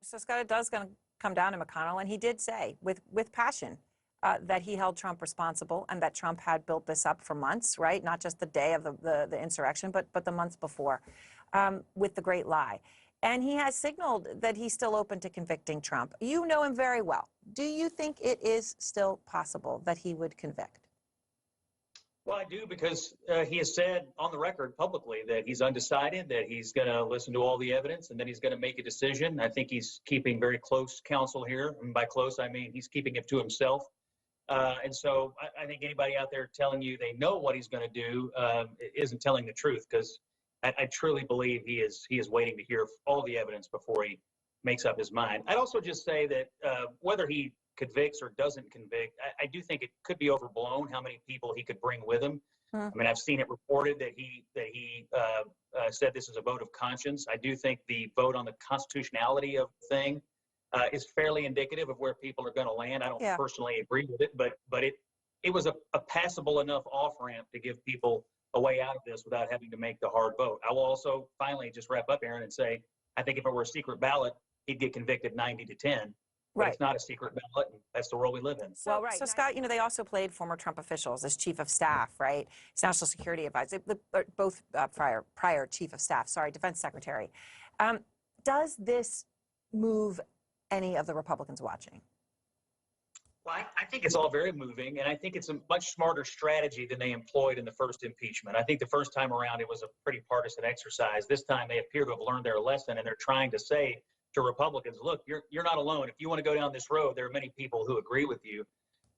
So Scott, it does going to come down to McConnell, and he did say with passion that he held Trump responsible and that Trump had built this up for months, right? Not just the day of the insurrection, but the months before, with the great lie. And he has signaled that he's still open to convicting Trump. You know him very well. Do you think it is still possible that he would convict? Well, I do, because he has said on the record publicly that he's undecided, that he's going to listen to all the evidence, and then he's going to make a decision. I think he's keeping very close counsel here. And by close, I mean he's keeping it to himself. And so I think anybody out there telling you they know what he's going to do isn't telling the truth, because I truly believe he is waiting to hear all the evidence before he makes up his mind. I'd also just say that whether he convicts or doesn't convict, I do think it could be overblown how many people he could bring with him. I mean, I've seen it reported that he said this is a vote of conscience. I do think the vote on the constitutionality of the thing is fairly indicative of where people are going to land. I don't personally agree with it, but it was a passable enough off-ramp to give people a way out of this without having to make the hard vote. I will also finally just wrap up, Erin, and say I think if it were a secret ballot, he'd get convicted 90-10. But it's not a secret ballot, and that's the world we live in. So, so Scott, you know, they also played former Trump officials as chief of staff, right? It's national security advisor, both prior chief of staff, defense secretary. Does this move any of the Republicans watching? Well, I think it's all very moving, and I think it's a much smarter strategy than they employed in the first impeachment. I think the first time around it was a pretty partisan exercise. This time they appear to have learned their lesson, and they're trying to say to Republicans, look, you're not alone. If you want to go down this road, there are many people who agree with you.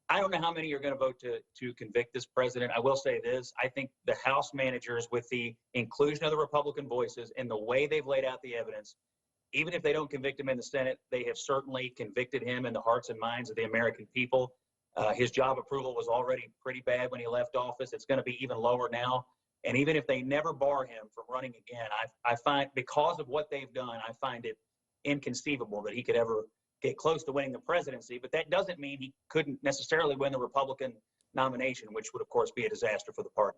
I don't know how many are going to vote to convict this president. I will say this. I think the House managers, with the inclusion of the Republican voices and the way they've laid out the evidence, even if they don't convict him in the Senate, they have certainly convicted him in the hearts and minds of the American people. His job approval was already pretty bad when he left office. It's going to be even lower now. And even if they never bar him from running again, I find, because of what they've done, I find it inconceivable that he could ever get close to winning the presidency. But that doesn't mean he couldn't necessarily win the Republican nomination, which would, of course, be a disaster for the party.